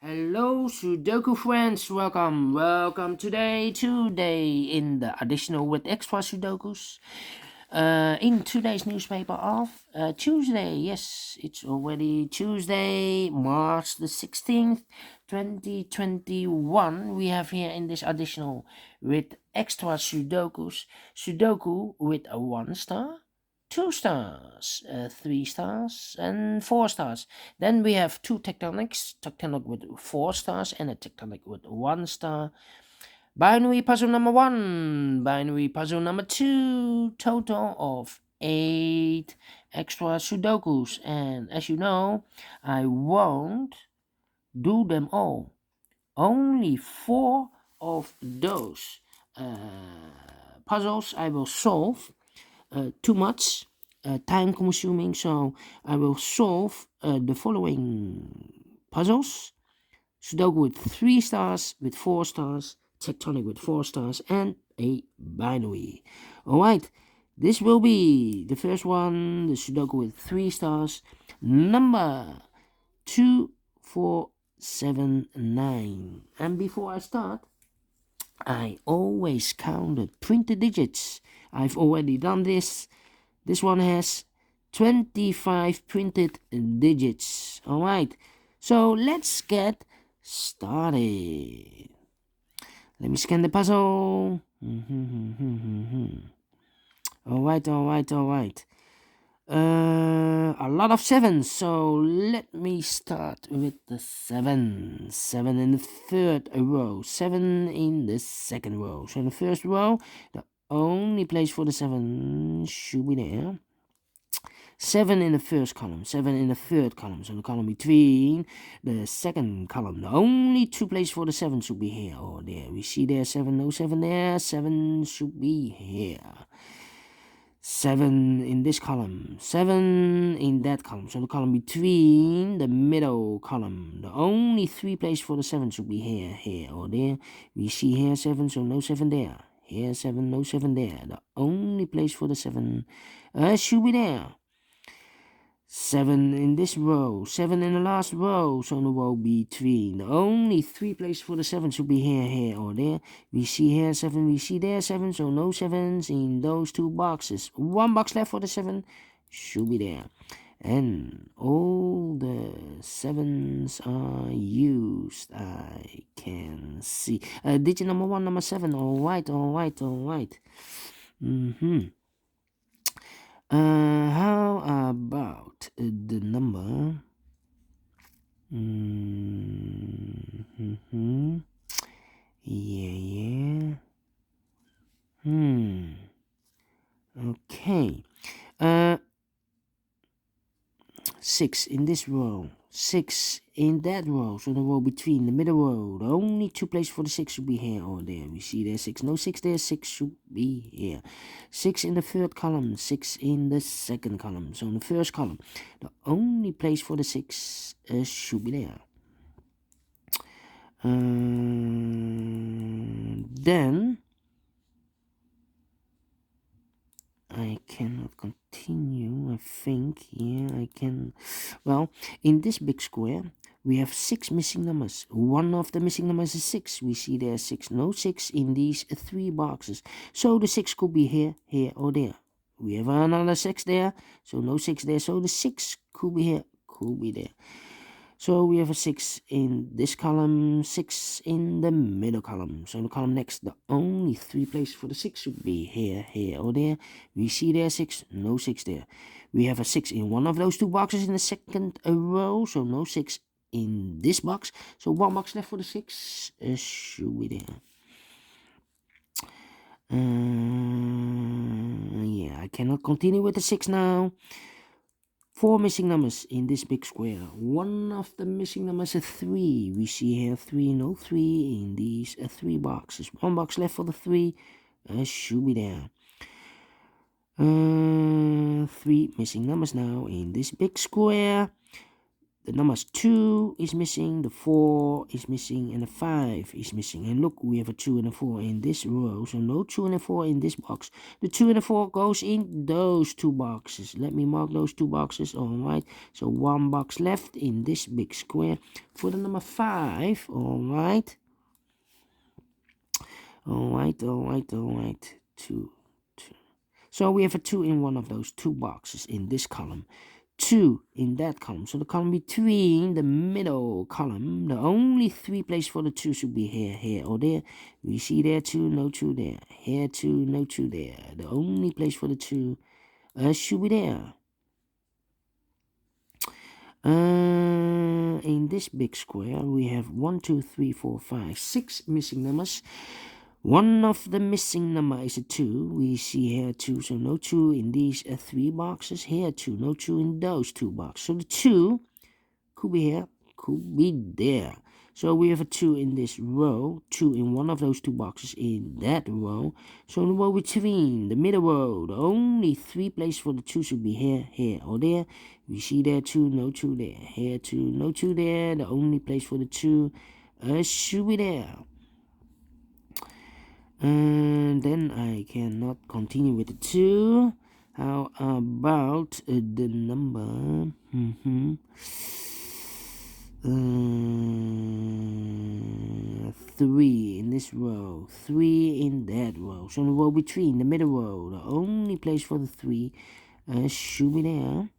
Hello, Sudoku friends. Welcome today in the additional with extra Sudokus. In today's newspaper of Tuesday. Yes, it's already Tuesday, March the 16th, 2021. We have here in this additional with extra Sudokus. Sudoku with a 1 star. 2 stars, 3 stars, and 4 stars. Then we have two tectonic with 4 stars and a tectonic with 1 star. Binary puzzle number 1, binary puzzle number 2, total of 8 extra Sudokus. And as you know, I won't do them all. Only 4 of those puzzles I will solve. Too much time consuming, so I will solve the following puzzles: Sudoku with 3 stars, with 4 stars, tectonic with 4 stars, and a binary. Alright, this will be the first one, the Sudoku with 3 stars, number 2479. And before I start, I always counted printed digits. I've already done this. This one has 25 printed digits. Alright, so let's get started. Let me scan the puzzle. Alright. A lot of sevens, so let me start with the 7. 7 in the third row, 7 in the second row. So in the first row, the only place for the 7 should be there. 7 in the first column, 7 in the third column, so the column between the second column. The only 2 places for the 7 should be here or there. We see there 7, no 7 there, 7 should be here. 7 in this column, 7 in that column, so the column between the middle column. The only 3 places for the 7 should be here or there. We see here 7, so no 7 there. Here 7, no 7 there. The only place for the 7 should be there. 7 in this row, 7 in the last row, so in the row between. The only 3 places for the 7 should be here or there. We see here 7, we see there 7, so no 7s in those 2 boxes. 1 box left for the 7 should be there. And all the 7s are used, I can see. Digit number 1, number 7, alright. How about the number? Yeah. Okay. 6 in this row, 6 in that row, so the row between the middle row. The only 2 places for the 6 should be here or there. We see there 6, no 6 there, 6 should be here. 6 in the third column, 6 in the second column, so in the first column, the only place for the 6 should be there. Then I cannot continue, I think. Yeah, I can. Well, in this big square, we have 6 missing numbers. One of the missing numbers is 6. We see there 6, no 6 in these 3 boxes. So the 6 could be here, or there. We have another 6 there, so no 6 there. So the 6 could be here, could be there. So we have a 6 in this column, 6 in the middle column. So in the column next, the only 3 places for the 6 should be here, or there. We see there 6, no 6 there. We have a 6 in one of those 2 boxes in the second row, so no 6 in this box. So 1 box left for the 6 should be there. Yeah, I cannot continue with the 6 now. 4 missing numbers in this big square. One of the missing numbers is 3. We see here 3, no 3 in these 3 boxes. 1 box left for the 3 should be there. 3 missing numbers now in this big square. the numbers 2 is missing, the 4 is missing, and the 5 is missing. And look, we have a 2 and a 4 in this row, so no 2 and a 4 in this box. The 2 and the 4 goes in those 2 boxes. Let me mark those 2 boxes. Alright, so 1 box left in this big square for the number 5. Alright. 2. So we have a 2 in one of those 2 boxes in this column, 2 in that column. So the column between the middle column, the only 3 places for the 2 should be here, or there. We see there 2, no 2 there. Here 2, no 2 there. The only place for the 2 should be there. In this big square, we have 1, 2, 3, 4, 5, 6 missing numbers. One of the missing number is a 2. We see here 2, so no 2 in these 3 boxes. Here 2, no 2 in those 2 boxes. So the 2 could be here, could be there. So we have a 2 in this row, 2 in one of those 2 boxes in that row. So in the row between the middle row, the only 3 places for the 2 should be here, or there. We see there 2, no 2 there. Here 2, no 2 there. The only place for the 2 should be there. And then I cannot continue with the 2. How about the number 3 in this row, 3 in that row. So in the row between the middle row, the only place for the 3 should be there.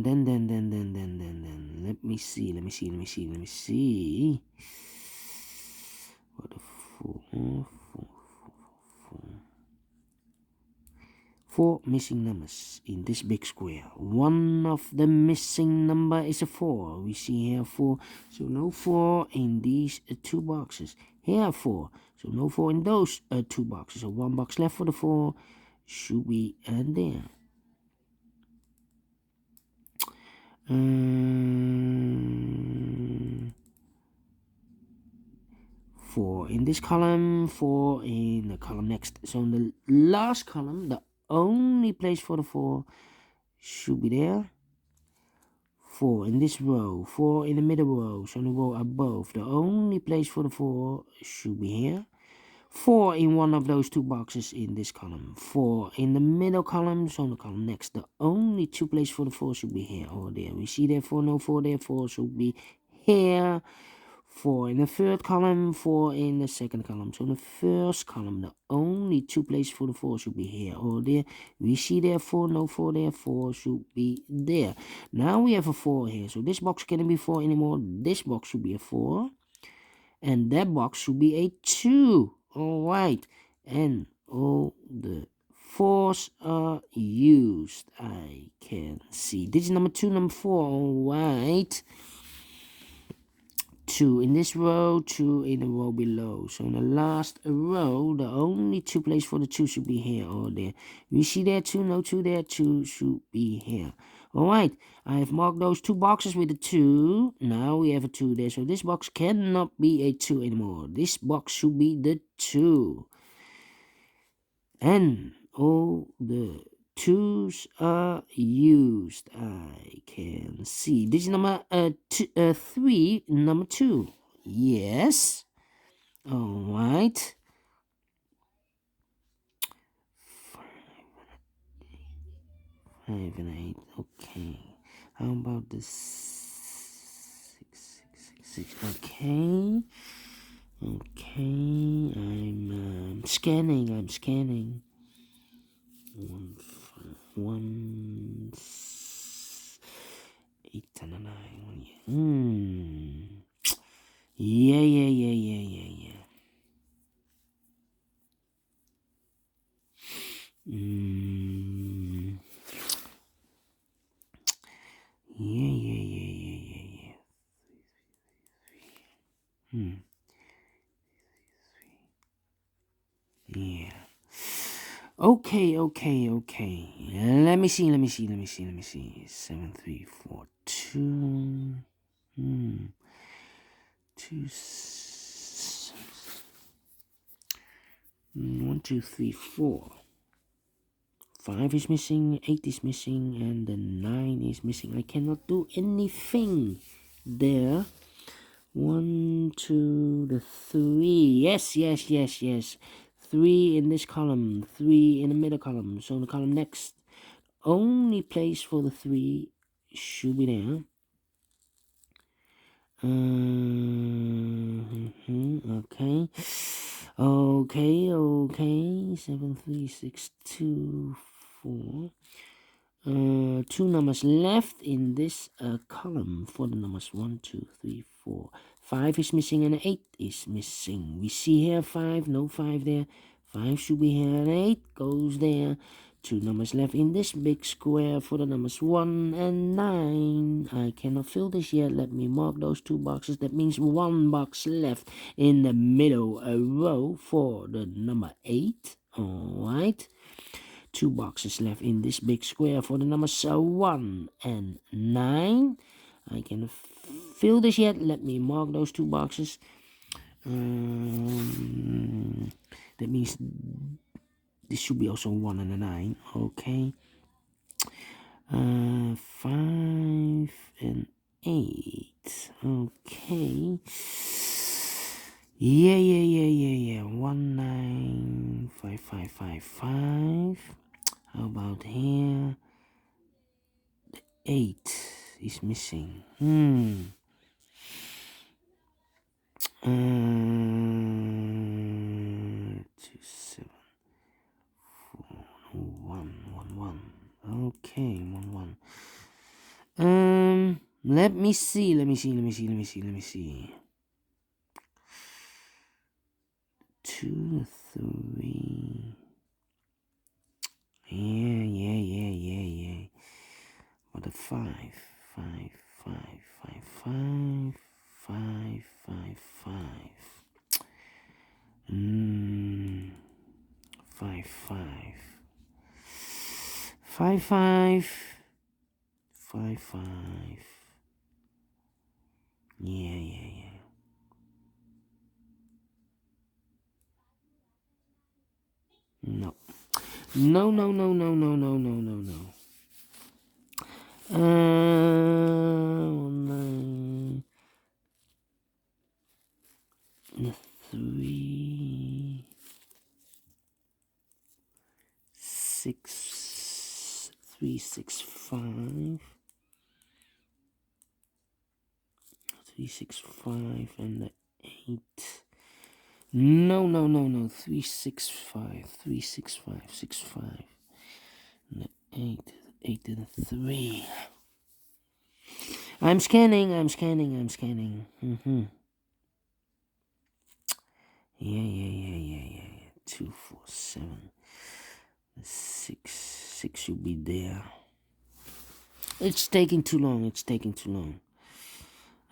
Then let me see. What a 4 missing numbers in this big square. One of the missing number is a 4. We see here 4, so no 4 in these 2 boxes. Here 4, so no 4 in those 2 boxes. So 1 box left for the 4 should be there. 4 in this column, 4 in the column next. So in the last column, the only place for the 4 should be there. 4 in this row, 4 in the middle row, so in the row above, the only place for the 4 should be here. 4 in one of those 2 boxes in this column, 4 in the middle column, so in the column next, the only 2 places for the 4 should be here or there. We see there 4, no 4 there, 4 should be here. 4 in the third column, 4 in the second column. So in the first column, the only 2 places for the 4 should be here or there. We see there 4, no 4 there, 4 should be there. Now we have a 4 here. So this box can't be 4 anymore. This box should be a 4. And that box should be a 2. Alright. And all the 4s are used. I can see. Digit number 2, number 4. Alright. 2 in this row, 2 in the row below. So in the last row, the only 2 places for the 2 should be here or there. We see there 2, no 2 there, 2 should be here. Alright, I have marked those 2 boxes with a 2. Now we have a 2 there. So this box cannot be a 2 anymore. This box should be the 2. And all the 2s are used. I can see. Digit number 3, number 2. Yes. Alright. 5 and 8. Okay. How about the 6, 6, 6, 6? Okay. Okay. I'm scanning. 1, 8 and 9. Yeah. Yeah. Yeah. Okay. Let me see. 7, 3, 4, 2. 2, 1, 2, 3, 4. 5 is missing, 8 is missing, and the 9 is missing. I cannot do anything there. 1, 2, the 3. Yes, yes, yes, yes. 3 in this column, 3 in the middle column. So the column next, only place for the 3 should be there. Okay. Okay. 7, 3, 6, 2, 4. 2 numbers left in this column for the numbers 1, 2, 3, 4. 5 is missing and 8 is missing. We see here 5, no 5 there. 5 should be here and 8 goes there. 2 numbers left in this big square for the numbers 1 and 9. I cannot fill this yet. Let me mark those 2 boxes. That means 1 box left in the middle row for the number 8. Alright. 2 boxes left in this big square for the numbers 1 and 9. I can fill this yet. Let me mark those 2 boxes. That means this should be also 1 and a 9. Okay. 5 and 8. Okay. Yeah. 1, 9, 5, 5, 5, 5. How about here? The 8 is missing. 2, 7, 4, 1, 1, 1. Okay, 1, 1. Let me see. 2, 3. Yeah. What a 5, 5, 5, 5, 5, 5, 5, 5. 5, 5. 5, 5. 5, 5. Yeah. No. 9, 3, 6, 3, 6, 5, 3, 6, 5, and the 8. No. 3, 6, 5, 3, 6, 5, 6, 5, and the 8 and the 3. I'm scanning. Yeah. 2, 4, 7. 6 should be there. It's taking too long.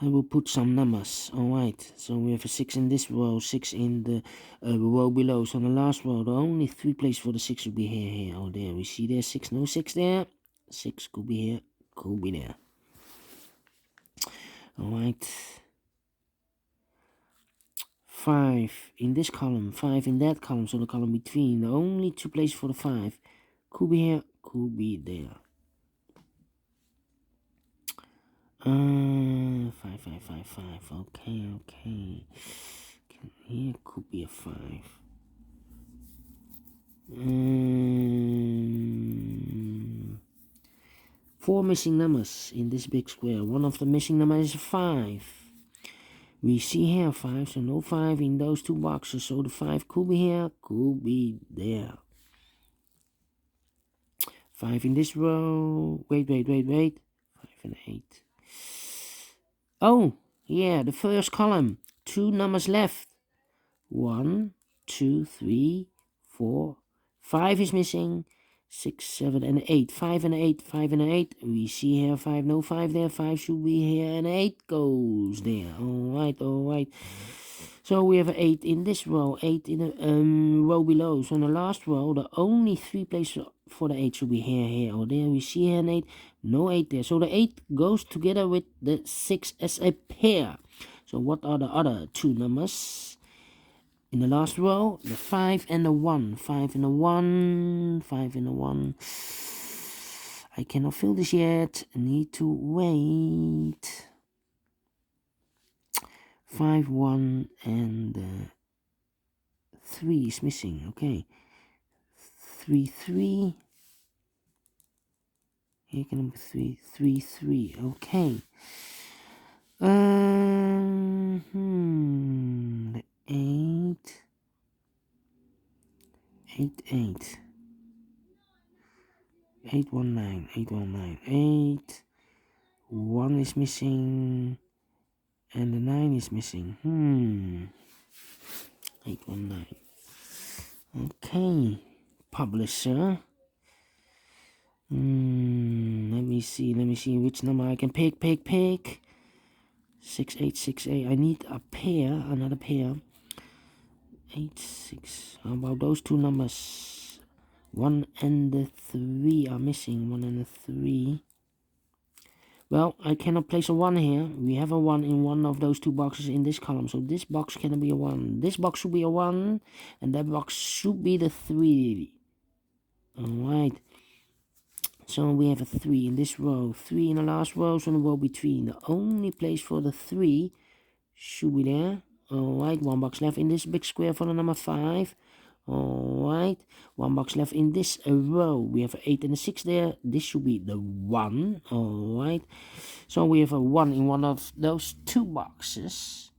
I will put some numbers. Alright, so we have a 6 in this row, 6 in the row below. So on the last row, the only 3 places for the 6 will be here. Oh, there. We see there 6, no 6 there. 6 could be here, could be there. Alright. 5 in this column, 5 in that column, so the column between. The only 2 places for the 5 could be here, could be there. 5, 5, 5, 5. Okay. Here could be a 5. 4 missing numbers in this big square. One of the missing numbers is 5. We see here 5, so no 5 in those 2 boxes. So the 5 could be here, could be there. 5 in this row. Wait. 5 and 8. Oh, yeah, the first column. 2 numbers left. 1, 2, 3, 4. 5 is missing. 6, 7, and 8. 5 and 8. We see here 5, no 5 there. 5 should be here, and 8 goes there. Alright. So we have 8 in this row, 8 in the row below. So in the last row, the only 3 places for the 8 should be here, or there. We see here an 8, no 8 there. So the 8 goes together with the 6 as a pair. So what are the other 2 numbers? In the last row, the 5 and the 1. 5 and the 1. 5 and the 1. I cannot fill this yet. I need to wait. 5, 1, and 3 is missing. Okay. 3, 3. Here can number 3. 3, 3. Okay. The 8. 8, 8. 819, 819, 8. 1 is missing, and the 9 is missing. 819. Okay, publisher. Let me see which number I can pick. 6868. I need a pair, another pair. 8, 6. How about those two numbers? 1 and the 3 are missing. 1 and the 3. Well, I cannot place a 1 here. We have a 1 in one of those two boxes in this column. So this box cannot be a 1. This box should be a 1. And that box should be the 3. Alright. So we have a 3 in this row. 3 in the last row. So in the row between. The only place for the 3 should be there. Alright. 1 box left in this big square for the number 5. Alright, 1 box left in this row. We have an 8 and a 6 there. This should be the 1. Alright, so we have a 1 in one of those two boxes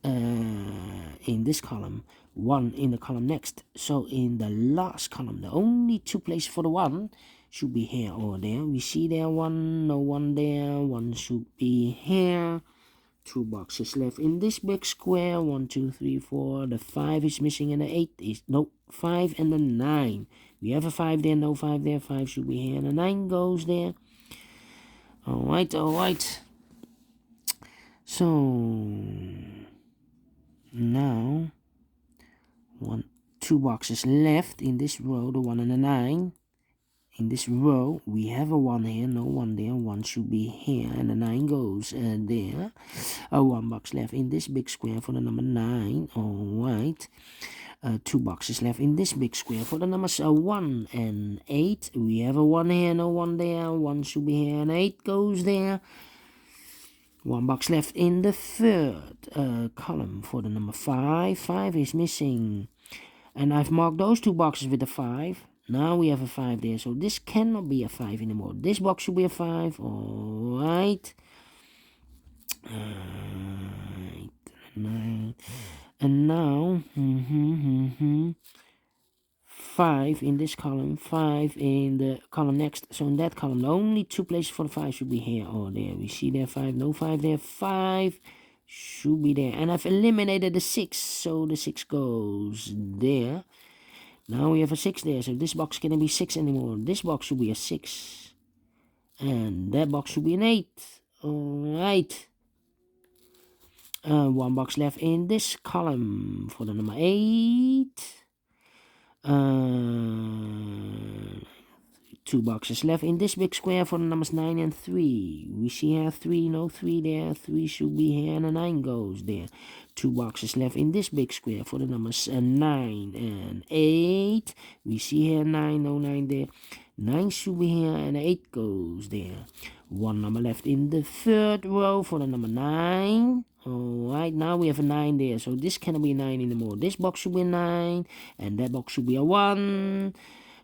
in this column, 1 in the column next. So in the last column, the only two places for the 1 should be here or there. We see there 1, no 1 there. 1 should be here. 2 boxes left in this big square. 1, 2, 3, 4. The 5 is missing and the 8 is no 5 and the 9. We have a 5 there, no 5 there. 5 should be here and the 9 goes there. Alright. So now 2 boxes left in this row, the 1 and the 9. In this row, we have a 1 here, no 1 there. 1 should be here, and the 9 goes there. 1 box left in this big square for the number 9. Alright. 2 boxes left in this big square for the numbers 1 and 8. We have a 1 here, no 1 there. 1 should be here, and 8 goes there. 1 box left in the third column for the number 5. 5 is missing. And I've marked those 2 boxes with a 5. Now we have a 5 there, so this cannot be a 5 anymore. This box should be a 5. Alright. 9. And now 5 in this column, 5 in the column next. So in that column, the only 2 places for the 5 should be here or there. We see there 5, no 5 there. 5 should be there. And I've eliminated the 6, so the 6 goes there. Now we have a 6 there, so this box cannot be 6 anymore. This box should be a 6. And that box should be an 8. Alright. 1 box left in this column for the number 8. 2 boxes left in this big square for the numbers 9 and 3. We see here 3, no 3 there. 3 should be here and a 9 goes there. 2 boxes left in this big square for the numbers 9 and 8. We see here 9, no 9 there. 9 should be here and 8 goes there. 1 number left in the third row for the number 9. Alright, now we have a 9 there, so this cannot be a 9 anymore. This box should be a 9, and that box should be a 1.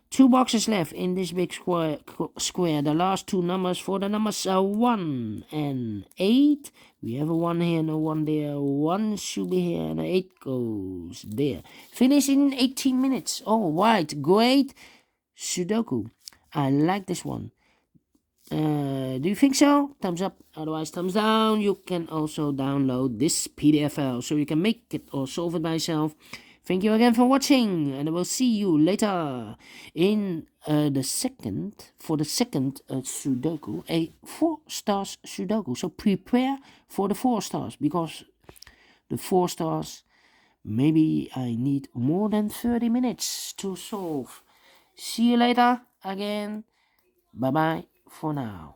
2 boxes left in this big square. The last 2 numbers for the numbers 1 and 8. We have a 1 here, no 1 there. 1 should be here, and 8 goes there. Finish in 18 minutes. Alright, great Sudoku. I like this one. Do you think so? Thumbs up, otherwise thumbs down. You can also download this PDF file so you can make it or solve it by yourself. Thank you again for watching, and I will see you later in the second Sudoku, a 4 stars Sudoku. So prepare for the 4 stars, because the 4 stars, maybe I need more than 30 minutes to solve. See you later again. Bye bye for now.